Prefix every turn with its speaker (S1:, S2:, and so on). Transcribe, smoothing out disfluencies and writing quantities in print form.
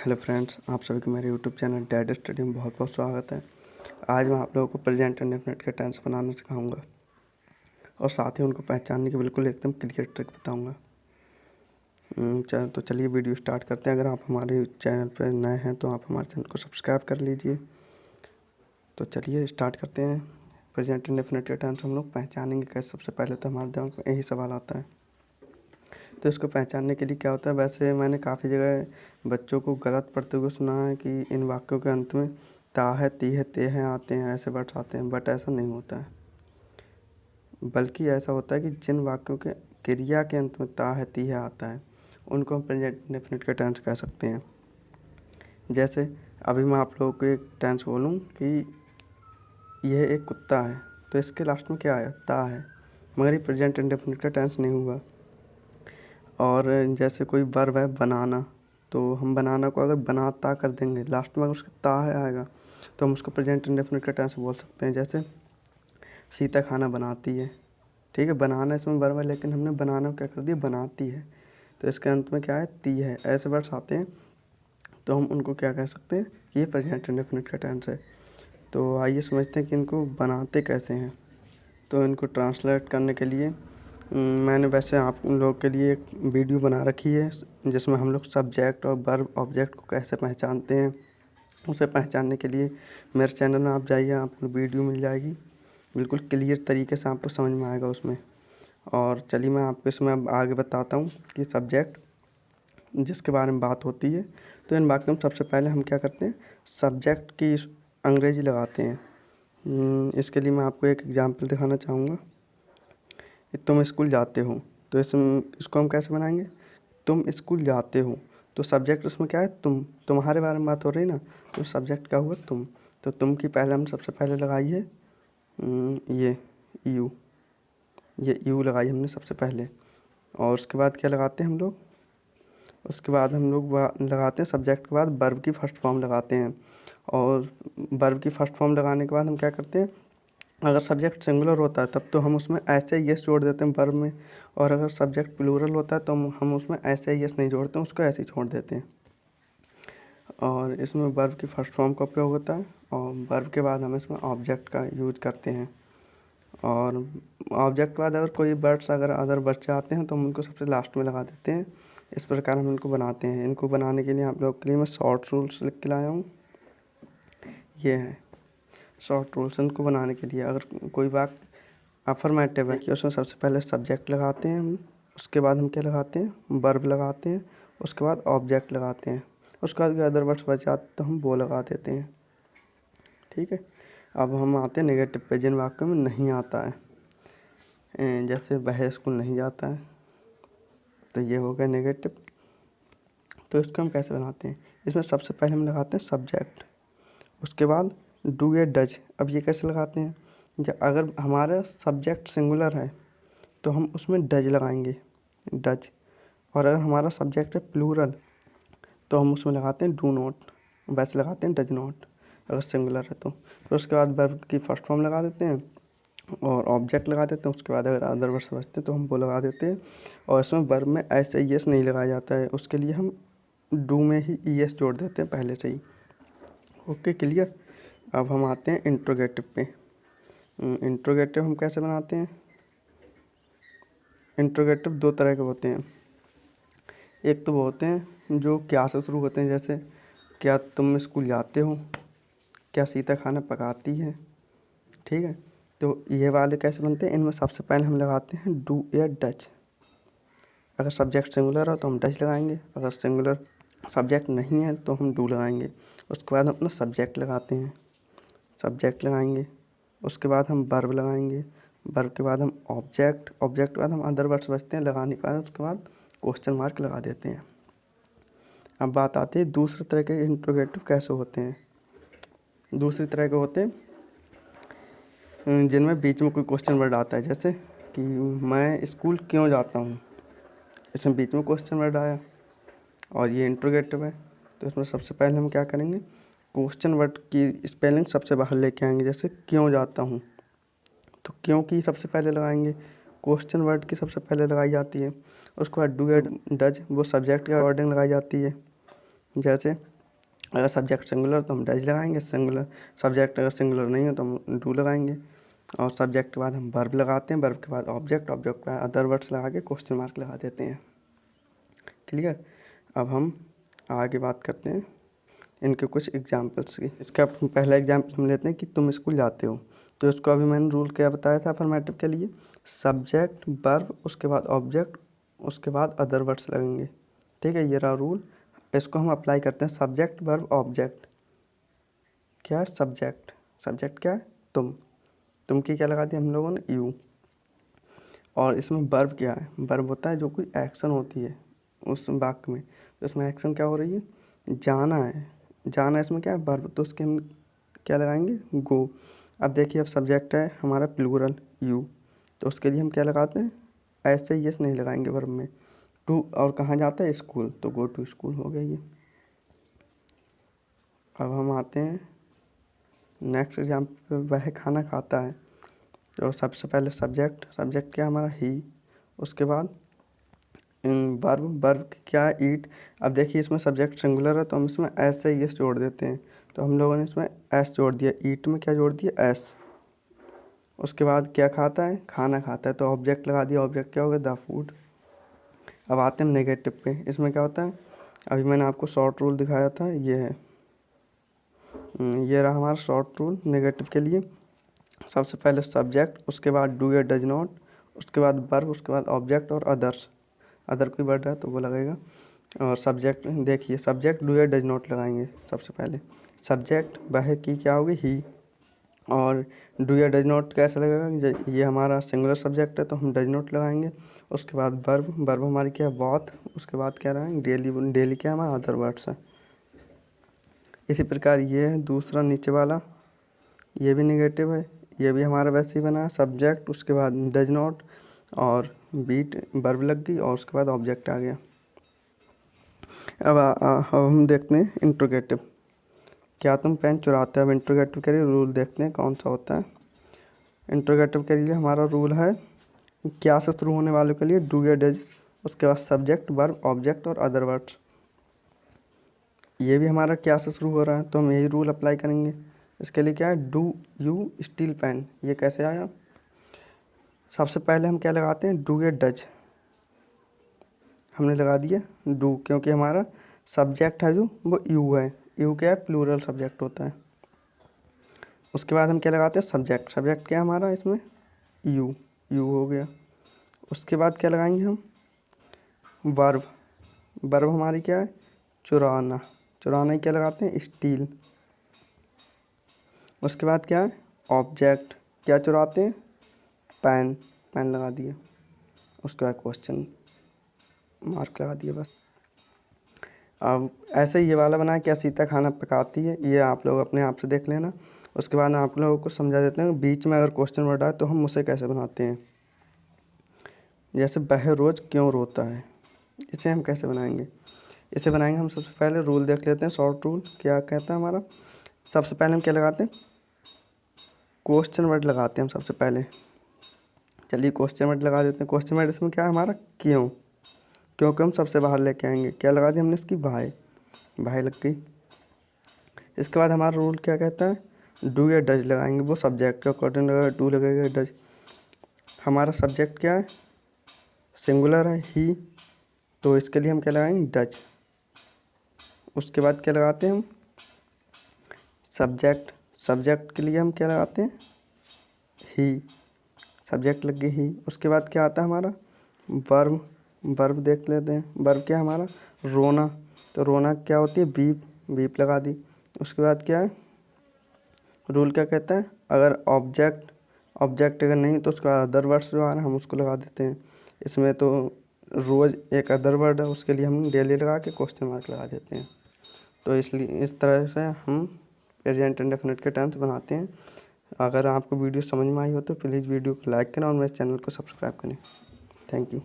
S1: Hello friends, आप सभी को मेरे यूट्यूब चैनल डैड स्टडी में बहुत बहुत स्वागत है। आज मैं आप लोगों को प्रेजेंट इंडेफिनिट के टेंस बनाना सिखाऊंगा और साथ ही उनको पहचानने की बिल्कुल एकदम क्लियर ट्रिक बताऊंगा। तो चलिए वीडियो स्टार्ट करते हैं। अगर आप हमारे चैनल पर नए हैं तो आप हमारे चैनल को सब्सक्राइब कर लीजिए। तो चलिए स्टार्ट करते हैं। प्रेजेंट इंडेफिनिट के टेंस हम लोग पहचानेंगे कैसे। सबसे पहले तो हमारे दिमाग में यही सवाल आता है, तो इसको पहचानने के लिए क्या होता है। वैसे मैंने काफ़ी जगह बच्चों को गलत पढ़ते हुए सुना है कि इन वाक्यों के अंत में ता है, ती है, ते हैं आते हैं, ऐसे वर्ड्स आते हैं, बट ऐसा नहीं होता है। बल्कि ऐसा होता है कि जिन वाक्यों के क्रिया के अंत में ता है, ती है आता है, उनको हम प्रेजेंट इंडेफिनिट का टेंस कह सकते हैं। जैसे अभी मैं आप लोगों को एक टेंस बोलूँ कि यह एक कुत्ता है, तो इसके लास्ट में क्या आया, ता है, मगर ये प्रेजेंट इंडेफिनिट का टेंस नहीं हुआ। और जैसे कोई वर्ब है बनाना, तो हम बनाना को अगर बनाता कर देंगे, लास्ट में अगर उसका ता है आएगा, तो हम उसको प्रेजेंट इंडेफिनिट का टेंस बोल सकते हैं। जैसे सीता खाना बनाती है, ठीक है, बनाना इसमें वर्ब है, लेकिन हमने बनाना को क्या कर दिया, बनाती है, तो इसके अंत में क्या है, ती है, ऐसे वर्ड्स आते हैं, तो हम उनको क्या कह सकते हैं कि ये प्रेजेंट इंडेफिनिट का टेंस है। तो आइए समझते हैं कि इनको बनाते कैसे हैं। तो इनको ट्रांसलेट करने के लिए मैंने वैसे आप उन लोगों के लिए एक वीडियो बना रखी है, जिसमें हम लोग सब्जेक्ट और वर्ब ऑब्जेक्ट को कैसे पहचानते हैं। उसे पहचानने के लिए मेरे चैनल में आप जाइए, आपको वीडियो मिल जाएगी, बिल्कुल क्लियर तरीके से आपको समझ में आएगा उसमें। और चलिए मैं आपको इसमें अब आगे बताता हूँ कि सब्जेक्ट जिसके बारे में बात होती है। तो इन वाक्यों में सबसे पहले हम क्या करते हैं, सब्जेक्ट की अंग्रेजी लगाते हैं। इसके लिए मैं आपको एक एग्जाम्पल दिखाना चाहूँगा। तुम स्कूल जाते हो, तो इसको हम कैसे बनाएंगे, तुम स्कूल जाते हो, तो सब्जेक्ट उसमें क्या है, तुम्हारे बारे में बात हो रही ना, तो सब्जेक्ट क्या हुआ, तुम। तो तुम की पहले हम सबसे पहले लगाई है ये यू लगाई हमने सबसे पहले। और उसके बाद क्या लगाते हैं हम लोग, उसके बाद हम लोग लगाते हैं सब्जेक्ट के बाद वर्ब की फर्स्ट फॉर्म लगाते हैं। और वर्ब की फर्स्ट फॉर्म लगाने के बाद हम क्या करते हैं, अगर सब्जेक्ट सिंगुलर होता है तब तो हम उसमें ऐसे ही यस जोड़ देते हैं वर्ब में, और अगर सब्जेक्ट प्लूरल होता है तो हम उसमें ऐसे ही यस नहीं जोड़ते हैं, उसको ऐसे ही छोड़ देते हैं। और इसमें वर्ब की फर्स्ट फॉर्म का उपयोग होता है, और वर्ब के बाद हम इसमें ऑब्जेक्ट का यूज करते हैं। और ऑब्जेक्ट के बाद अगर कोई वर्ड्स अगर अदर वर्ड्स आते हैं तो हम उनको सबसे लास्ट में लगा देते हैं। इस प्रकार हम इनको बनाते हैं। इनको बनाने के लिए आप लोग के लिए मैं शॉर्ट रूल्स लिख के लाया हूँ, ये है शॉर्ट रूल्स। इनको बनाने के लिए अगर कोई वाक्य अफर्मेटिव है कि उसमें सबसे पहले सब्जेक्ट लगाते हैं हम, उसके बाद हम क्या लगाते हैं, वर्ब लगाते हैं, उसके बाद ऑब्जेक्ट लगाते हैं, उसके बाद अदर वर्ड्स बच जाते तो हम वो लगा देते हैं, ठीक है। अब हम आते हैं नेगेटिव पे, जिन वाक्यों में नहीं आता है। जैसे वह स्कूल नहीं जाता है, तो ये हो गया नेगेटिव। तो इसको हम कैसे बनाते हैं, इसमें सबसे पहले हम लगाते हैं सब्जेक्ट, उसके बाद डू या डज। अब ये कैसे लगाते हैं, जब अगर हमारा सब्जेक्ट सिंगुलर है तो हम उसमें डज लगाएंगे, डज। और अगर हमारा सब्जेक्ट है प्लूरल तो हम उसमें लगाते हैं डू नॉट, वैसे लगाते हैं डज नॉट अगर सिंगुलर है तो। फिर उसके बाद वर्ब की फर्स्ट फॉर्म लगा देते हैं और ऑब्जेक्ट लगा देते हैं। उसके बाद अगर अदर वर्ड्स बचते हैं तो हम वो लगा देते हैं। और इसमें वर्ब में ऐसे यस नहीं लगाया जाता है, उसके लिए हम डू में ही ईएस जोड़ देते हैं पहले से ही। Okay, clear. अब हम आते हैं इंट्रोगेटिव पे। इंट्रोगेटिव हम कैसे बनाते हैं, इंट्रोगेटिव दो तरह के होते हैं। एक तो वो होते हैं जो क्या से शुरू होते हैं, जैसे क्या तुम स्कूल जाते हो, क्या सीता खाना पकाती है, ठीक है। तो ये वाले कैसे बनते हैं, इनमें सबसे पहले हम लगाते हैं डू या डच। अगर सब्जेक्ट सिंगुलर हो तो हम डच लगाएंगे, अगर सिंगुलर सब्जेक्ट नहीं है तो हम डू लगाएंगे। उसके बाद हम अपना सब्जेक्ट लगाते हैं, सब्जेक्ट लगाएंगे, उसके बाद हम वर्ब लगाएंगे, वर्ब के बाद हम ऑब्जेक्ट, ऑब्जेक्ट के बाद हम अदर वर्ड्स बचते हैं लगाने के बाद, उसके बाद क्वेश्चन मार्क लगा देते हैं। अब बात आती है दूसरे तरह के इंट्रोगेटिव कैसे होते हैं। दूसरी तरह के होते हैं जिनमें बीच में कोई क्वेश्चन वर्ड आता है, जैसे कि मैं स्कूल क्यों जाता हूँ, इसमें बीच में क्वेश्चन वर्ड आया और ये इंट्रोगेटिव है। तो इसमें सबसे पहले हम क्या करेंगे, क्वेश्चन वर्ड की स्पेलिंग सबसे बाहर लेके आएंगे। जैसे क्यों जाता हूँ, तो क्यों की सबसे पहले लगाएंगे, क्वेश्चन वर्ड की सबसे पहले लगाई जाती है। उसके बाद डू या डज वो सब्जेक्ट के अकॉर्डिंग लगाई जाती है। जैसे अगर सब्जेक्ट सिंगुलर तो हम डज लगाएंगे, सिंगुलर सब्जेक्ट अगर सिंगुलर नहीं है तो हम डू लगाएंगे। और सब्जेक्ट के बाद हम वर्ब लगाते हैं, वर्ब के बाद ऑब्जेक्ट, ऑब्जेक्ट के बाद अदर वर्ड्स लगा के क्वेश्चन मार्क लगा देते हैं। क्लियर। अब हम आगे बात करते हैं इनके कुछ एग्जाम्पल्स की। इसका पहला एग्जाम्पल हम लेते हैं कि तुम स्कूल जाते हो। तो इसको अभी मैंने रूल क्या बताया था अफर्मेटिव के लिए, सब्जेक्ट वर्ब उसके बाद ऑब्जेक्ट उसके बाद अदर वर्ड्स लगेंगे। ठीक है, ये रहा रूल। इसको हम अप्लाई करते हैं सब्जेक्ट वर्ब ऑब्जेक्ट। क्या है सब्जेक्ट, सब्जेक्ट क्या है तुम की क्या लगा दिया हम लोगों ने यू। और इसमें वर्ब क्या है, वर्ब होता है जो कोई एक्शन होती है उस वाक्य में, तो इसमें एक्शन क्या हो रही है, जाना है, जाना इसमें क्या है वर्ब, तो उसके हम क्या लगाएंगे गो। अब देखिए अब सब्जेक्ट है हमारा प्लूरल यू, तो उसके लिए हम क्या लगाते हैं ऐसे यस नहीं लगाएंगे वर्ब में, टू और कहाँ जाता है स्कूल, तो गो टू स्कूल हो गया ये। अब हम आते हैं नेक्स्ट एग्जाम्पल, वह खाना खाता है। तो सबसे पहले सब्जेक्ट, सब्जेक्ट क्या हमारा ही, उसके बाद वर्ब, वर्ब क्या है ईट। अब देखिए इसमें सब्जेक्ट सिंगुलर है तो हम इसमें एस से यस जोड़ देते हैं, तो हम लोगों ने इसमें एस जोड़ दिया, ईट में क्या जोड़ दिया एस। उसके बाद क्या खाता है, खाना खाता है, तो ऑब्जेक्ट लगा दिया, ऑब्जेक्ट क्या हो गया द फूड। अब आते हैं नेगेटिव पे, इसमें क्या होता है, अभी मैंने आपको शॉर्ट रूल दिखाया था, ये है ये रहा हमारा शॉर्ट रूल नेगेटिव के लिए। सबसे पहले सब्जेक्ट, उसके बाद डू या डज नॉट, उसके बाद वर्ब, उसके बाद ऑब्जेक्ट और अदर्स, अदर कोई वर्ड है तो वो लगेगा। और सब्जेक्ट देखिए सब्जेक्ट डू या डज नॉट लगाएंगे सबसे पहले, सब्जेक्ट वह की क्या होगी ही, और डू या डज नॉट कैसे लगेगा, ये हमारा सिंगुलर सब्जेक्ट है तो हम डज नॉट लगाएंगे। उसके बाद वर्ब, वर्ब हमारी क्या है वॉट, उसके बाद क्या रहा है डेली, डेली क्या हमारा अदर वर्ड्स है। इसी प्रकार ये है दूसरा नीचे वाला, ये भी नेगेटिव है, ये भी हमारा वैसे ही बना है, सब्जेक्ट उसके बाद डज नॉट और बीट वर्ब लग गई और उसके बाद ऑब्जेक्ट आ गया। अब हम देखते हैं इंट्रोगेटिव, क्या तुम पेन चुराते हो। अब इंट्रोगेटिव के लिए रूल देखते हैं कौन सा होता है। इंट्रोगेटिव के लिए हमारा रूल है क्या से शुरू होने वालों के लिए डू या डज, उसके बाद सब्जेक्ट वर्ब ऑब्जेक्ट और अदर वर्ड्स। ये भी हमारा क्या से शुरू हो रहा है तो हम यही रूल अप्लाई करेंगे। इसके लिए क्या है डू यू स्टील पेन, ये कैसे आया, सबसे पहले हम क्या लगाते हैं डू या डज, हमने लगा दिया डू क्योंकि हमारा सब्जेक्ट है जो वो यू है, यू क्या है प्लूरल सब्जेक्ट होता है। उसके बाद हम क्या लगाते हैं सब्जेक्ट, सब्जेक्ट क्या है हमारा इसमें यू, यू हो गया। उसके बाद क्या लगाएंगे हम वर्ब, वर्ब हमारी क्या है चुराना, चुराना ही क्या लगाते हैं स्टील। उसके बाद क्या है ऑब्जेक्ट, क्या चुराते हैं पेन, पेन लगा दिया। उसके बाद क्वेश्चन मार्क लगा दिया बस। अब ऐसे ही ये वाला बना क्या सीता खाना पकाती है, ये आप लोग अपने आप से देख लेना। उसके बाद आप लोगों को समझा देते हैं बीच में अगर क्वेश्चन वर्ड आए तो हम उसे कैसे बनाते हैं। जैसे वह रोज़ क्यों रोता है, इसे हम कैसे बनाएंगे, इसे बनाएंगे हम सबसे पहले रूल देख लेते हैं शॉर्ट रूल क्या कहता है हमारा। सबसे पहले हम क्या लगाते हैं क्वेश्चन वर्ड लगाते हैं हम सबसे पहले। चलिए क्वेश्चन वर्ड लगा देते हैं। क्वेश्चन वर्ड इसमें क्या है हमारा क्यों, क्योंकि हम सबसे बाहर लेके आएंगे, क्या लगा दिया हमने इसकी भाई, भाई लग गई। इसके बाद हमारा रूल क्या कहता है डू या डज लगाएंगे, वो सब्जेक्ट के अकॉर्डिंग लगेगा, डू लगेगा डज। हमारा सब्जेक्ट क्या है सिंगुलर है ही, तो इसके लिए हम क्या लगाएंगे डज। उसके बाद क्या लगाते हैं हम सब्जेक्ट, सब्जेक्ट के लिए हम क्या लगाते हैं ही, सब्जेक्ट लग गई ही। उसके बाद क्या आता है हमारा वर्ब, वर्ब देख लेते हैं, वर्ब क्या है हमारा रोना, तो रोना क्या होती है वीप, वीप लगा दी। उसके बाद क्या है रूल क्या कहता है अगर ऑब्जेक्ट, ऑब्जेक्ट अगर नहीं तो उसका अदर वर्ड्स जो आ रहा है हम उसको लगा देते हैं। इसमें तो रोज़ एक अदर वर्ड है उसके लिए हम डेली लगा के क्वेश्चन मार्क लगा देते हैं। तो इसलिए इस तरह से हम प्रेजेंट इंडेफिनिट के टर्म्स बनाते हैं। अगर आपको वीडियो समझ में आई हो तो प्लीज़ वीडियो को लाइक करें और मेरे चैनल को सब्सक्राइब करें। Thank you.